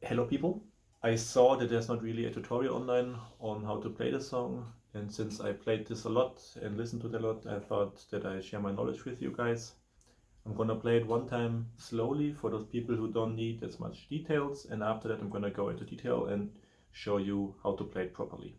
Hello people! I saw that there's not really a tutorial online on how to play this song, and since I played this a lot and listened to it a lot, I thought that I share my knowledge with you guys. I'm gonna play it one time slowly for those people who don't need as much details, and after that I'm gonna go into detail and show you how to play it properly.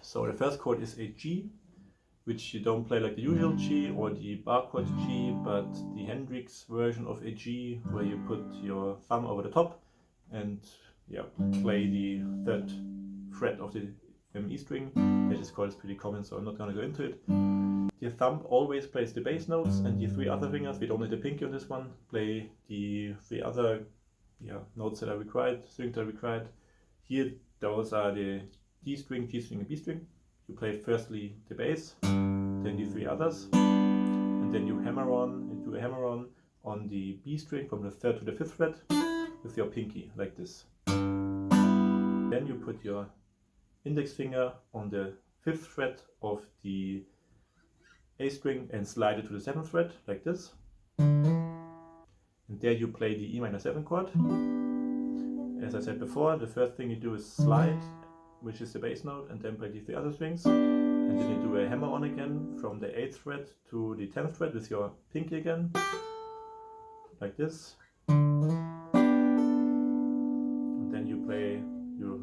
So the first chord is a G, which you don't play like the usual G or the bar chord G, but the Hendrix version of a G, where you put your thumb over the top and play the third fret of the E string. This chord is pretty common, so I'm not gonna go into it. The thumb always plays the bass notes, and the three other fingers, we don't need the pinky on this one, play the three other notes that are required, strings that are required. Here, those are the D string, G string, and B string. You play firstly the bass, then the three others, and then you hammer on and do a hammer on the B string from the third to the fifth fret with your pinky, like this. Then you put your index finger on the fifth fret of the A string and slide it to the seventh fret, like this. And there you play the E minor 7 chord. As I said before, the first thing you do is slide, which is the bass note, and then play the three other strings. And then you do a hammer on again from the 8th fret to the 10th fret with your pinky again, like this. And then you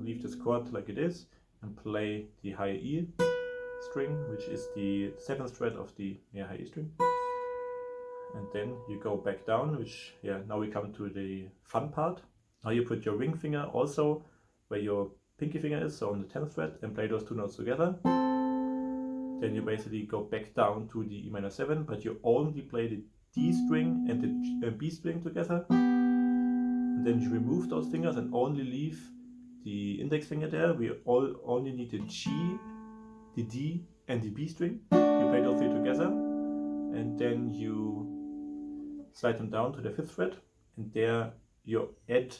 leave this chord like it is and play the high E string, which is the 7th fret of the high E string. And then you go back down, which now we come to the fun part. Now you put your ring finger also where your pinky finger is, so on the 10th fret, and play those two notes together. Then you basically go back down to the E minor 7, but you only play the D string and the B string together. And then you remove those fingers and only leave the index finger there. We only need the G, the D, and the B string. You play those three together, and then you slide them down to the 5th fret, and there you add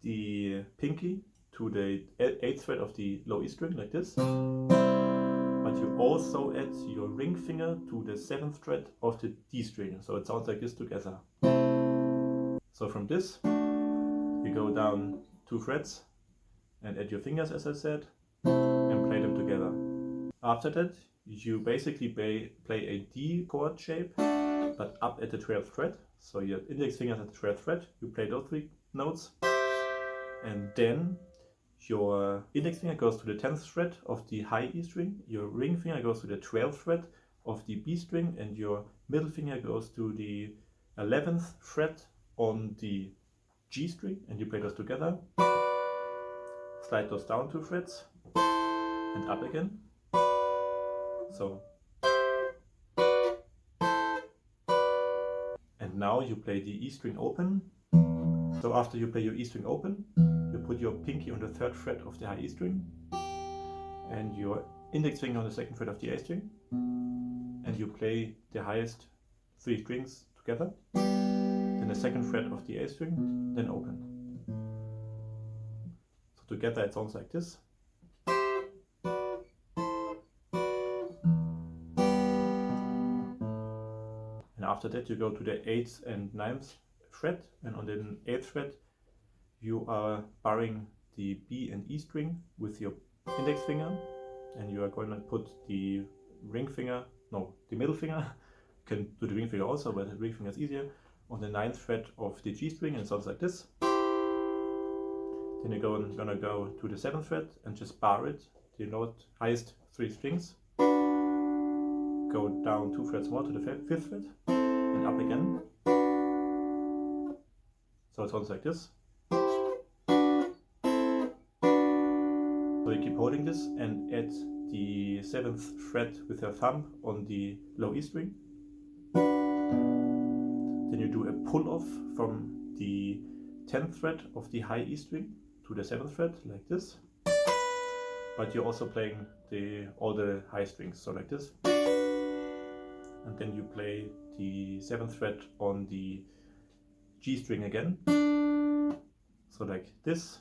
the pinky to the 8th fret of the low E string, like this. But you also add your ring finger to the 7th fret of the D string, so it sounds like this together. So from this, you go down 2 frets and add your fingers, as I said, and play them together. After that, you basically play a D chord shape, but up at the 12th fret. So your index finger is at the 12th fret, you play those three notes, and then your index finger goes to the 10th fret of the high E string, your ring finger goes to the 12th fret of the B string, and your middle finger goes to the 11th fret on the G string, and you play those together. Slide those down 2 frets and up again. So. And now you play the E string open. So after you play your E string open, you put your pinky on the 3rd fret of the high E string and your index finger on the 2nd fret of the A string, and you play the highest 3 strings together, then the 2nd fret of the A string, then open. So together it sounds like this. And after that you go to the 8th and 9th fret, and on the 8th fret you are barring the B and E string with your index finger, and you are going to put the middle finger, you can do the ring finger also, but the ring finger is easier, on the 9th fret of the G string, and it sounds like this. Then you're gonna go to the 7th fret and just bar it, the highest 3 strings, go down 2 frets more to the 5th fret, and up again. So it sounds like this. So you keep holding this and add the 7th fret with your thumb on the low E string. Then you do a pull off from the 10th fret of the high E string to the 7th fret, like this. But you're also playing all the high strings, so like this. And then you play the 7th fret on the G string again. So like this.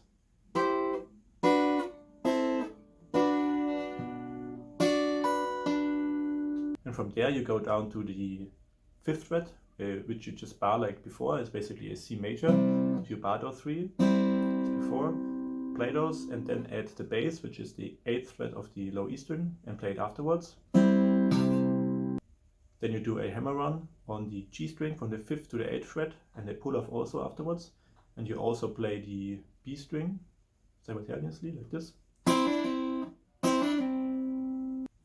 And from there you go down to the 5th fret, which you just bar like before. It's basically a C major. So you bar those 3 as before, play those, and then add the bass, which is the 8th fret of the low E string, and play it afterwards. Then you do a hammer run on the G string from the 5th to the 8th fret, and a pull off also afterwards. And you also play the B string simultaneously like this.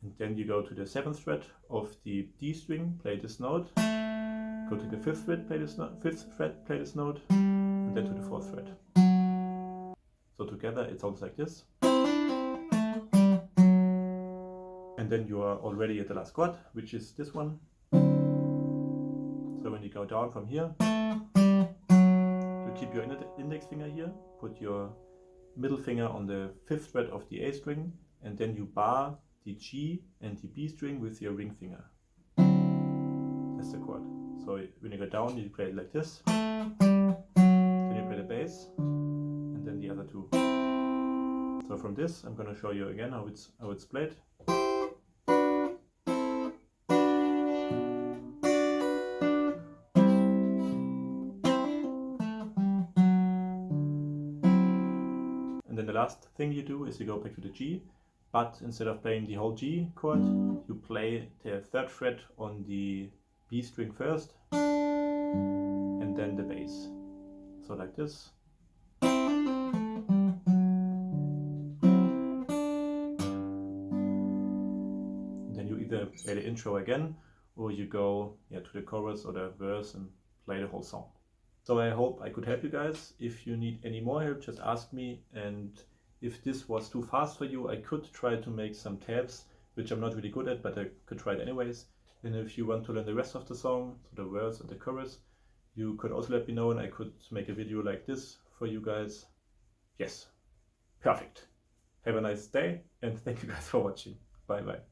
And then you go to the 7th fret of the D string, play this note. Go to the 5th fret, play this note, 5th fret, play this note, and then to the 4th fret. So together it sounds like this. And then you are already at the last chord, which is this one. So when you go down from here, you keep your index finger here, put your middle finger on the 5th fret of the A string, and then you bar the G and the B string with your ring finger. That's the chord. So when you go down, you play it like this. Then you play the bass, and then the other two. So from this, I'm going to show you again how it's played. And then the last thing you do is you go back to the G, but instead of playing the whole G chord, you play the 3rd fret on the B string first, and then the bass. So like this. And then you either play the intro again, or you go to the chorus or the verse and play the whole song. So I hope I could help you guys. If you need any more help, just ask me. And if this was too fast for you, I could try to make some tabs, which I'm not really good at, but I could try it anyways. And if you want to learn the rest of the song, so the verse and the chorus, you could also let me know, and I could make a video like this for you guys. Yes, perfect. Have a nice day, and thank you guys for watching. Bye bye.